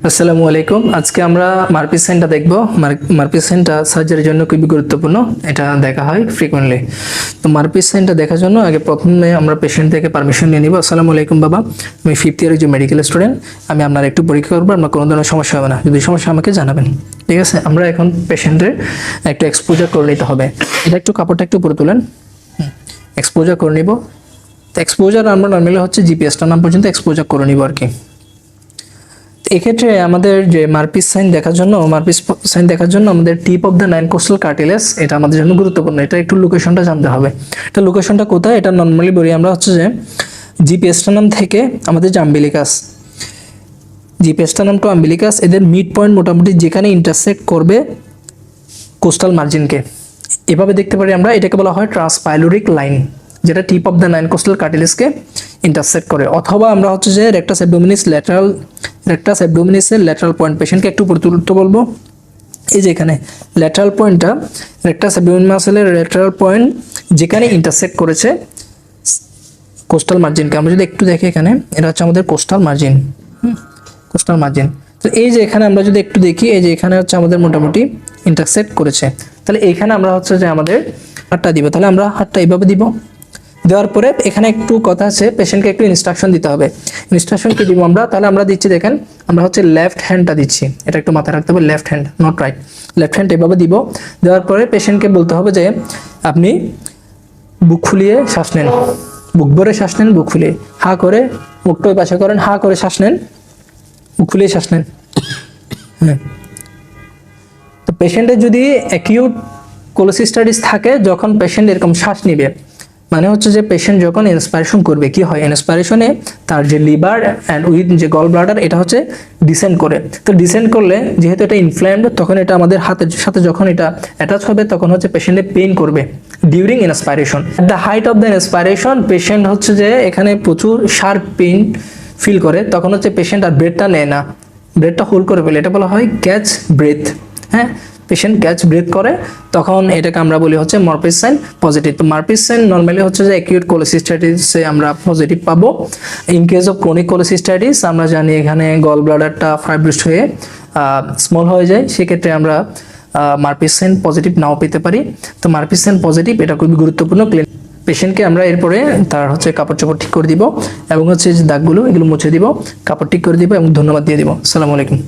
আসসালামু আলাইকুম। আজকে আমরা মারপিস সাইনটা দেখব। মারপিস সাইনটা সার্জারির জন্য খুবই গুরুত্বপূর্ণ। এটা দেখা হয় ফ্রিকোয়েন্টলি। তো মারপিস সাইনটা দেখার জন্য আগে প্রথমে আমরা পেশেন্ট থেকে পারমিশন নিয়ে নিব। আসসালামু আলাইকুম বাবা, আমি 5th ইয়ারের যে মেডিকেল স্টুডেন্ট, আমি আপনার একটু পরীক্ষা করবো, আপনার কোনো ধরনের সমস্যা হবে না। যদি সমস্যা আমাকে জানাবেন, ঠিক আছে? আমরা এখন পেশেন্টের একটা এক্সপোজার করে নিতে হবে। এটা একটু কাপড়টা একটু উপরে তুলেন, এক্সপোজার করে নিব। তো এক্সপোজার আমরা নর্মালি হচ্ছে জিপিএসটা নাম পর্যন্ত এক্সপোজার করে নিব আর কি। এক্ষেত্রে আমাদের যে মারপিস সাইন দেখার জন্য আমাদের টিপ অফ দ্য 9 কোস্টাল কার্টিলেজ এটা আমাদের জন্য গুরুত্বপূর্ণ। এটা একটু লোকেশনটা জানতে হবে। এটা লোকেশনটা কোথায়, এটা নর্মালি বলি আমরা হচ্ছে যে জিপিএসটানাম থেকে আমাদের যে আম্বিলিকাস, জিপিএসটানাম টু আম্বিলিকাস, এদের মিড পয়েন্ট মোটামুটি যেখানে ইন্টারসেক্ট করবে কোস্টাল মার্জিনকে, এভাবে দেখতে পারি আমরা। এটাকে বলা হয় ট্রান্সপাইলোরিক লাইন, যেটা টিপ অফ দ্য 9 কোস্টাল কার্টিলেজকে ইন্টারসেক্ট করে। অথবা আমরা হচ্ছে যে রেক্টাস অ্যাবডোমিনিসের ল্যাটারাল পয়েন্ট, পেশেন্টকে একটু উপরে তুলতে বলবো। এই যে এখানে ল্যাটারাল পয়েন্টটা, রেক্টাস অ্যাবডোমিনাল মাসেলের ল্যাটারাল পয়েন্ট যেখানে ইন্টারসেক্ট করেছে কোস্টাল মার্জিনকে, আমরা যদি একটু দেখি এখানে, এটা হচ্ছে আমাদের কোস্টাল মার্জিন। Coastal margin. তো এই যে এখানে আমরা যদি একটু দেখি, এই যে এখানে হচ্ছে আমাদের মোটামুটি ইন্টারসেক্ট করেছে। তাহলে এইখানে আমরা হচ্ছে যে আমাদের হাতটা দিব। তাহলে আমরা হাতটা এইভাবে দিব। দেওয়ার পরে এখানে একটু কথা আছে, পেশেন্টকে একটু ইনস্ট্রাকশন দিতে হবে। ইনস্ট্রাকশন কি দিব আমরা? তাহলে আমরা দিচ্ছি, দেখেন আমরা হচ্ছে লেফট হ্যান্ডটা দিচ্ছি। এটা একটু মাথায় রাখতে হবে, left hand, not right. Left hand এভাবে দিব। দেওয়ার পরে পেশেন্টকে বলতে হবে যে আপনি বুক ফুলিয়ে শ্বাস নেন, বুক ভরে শ্বাস নেন, বুক ফুলিয়ে হা করে, মুখটা ওই পাশে করেন, হা করে শ্বাস নেন, বুক ফুলিয়ে শ্বাস নেন। হ্যাঁ। তো পেশেন্টের যদি অ্যাকিউট কোলোসিস্টাইটিস থাকে, যখন পেশেন্ট এরকম শ্বাস নিবে, মানে হচ্ছে যে পেশেন্ট যখন ইন্সপাইরেশন করবে, কি হয়, ইন্সপাইরেশনে তার যে লিভার অ্যান্ড উইথ যে গল ব্লাডার, এটা হচ্ছে ডিসেন্ড করে। তো ডিসেন্ড করলে যেহেতু এটা ইনফ্ল্যামড, তখন এটা আমাদের হাতের সাথে যখন এটা অ্যাটাচ হবে, তখন হচ্ছে পেশেন্টে পেইন করবে during inspiration. At the height of the inspiration patient হচ্ছে যে এখানে প্রচুর শার্প পেইন ফিল করে, তখন হচ্ছে পেশেন্ট আর ব্রেথটা নেয় না, ব্রেথটা হোল্ড করে ফেলে। এটা বলা হয় ক্যাচ ব্রেথ। হ্যাঁ, পেশেন্ট ক্যাচ ব্রেথ করে, তখন এটাকে আমরা বলি হচ্ছে মারপিস সাইন পজিটিভ। তো মারপিস সাইন নর্মালি হচ্ছে যে অ্যাকিউট কোলোসিস্টাইটিসে আমরা পজিটিভ পাবো। ইন কেস অফ ক্রনিক কোলোসিস্টাইটিস আমরা জানি এখানে গল ব্লাডারটা ফাইব্রিস্ড হয়ে স্মল হয়ে যায়, সেক্ষেত্রে আমরা মারপিস সাইন পজিটিভ নাও পেতে পারি। তো মারপিস সাইন পজিটিভ এটা খুবই গুরুত্বপূর্ণ। পেশেন্টকে আমরা এরপরে তার হচ্ছে কাপড় চোপড় ঠিক করে দিব, এবং হচ্ছে যে দাগগুলো এগুলো মুছে দিব, কাপড় ঠিক করে দিব এবং ধন্যবাদ দিয়ে দিব। আসসালামু আলাইকুম।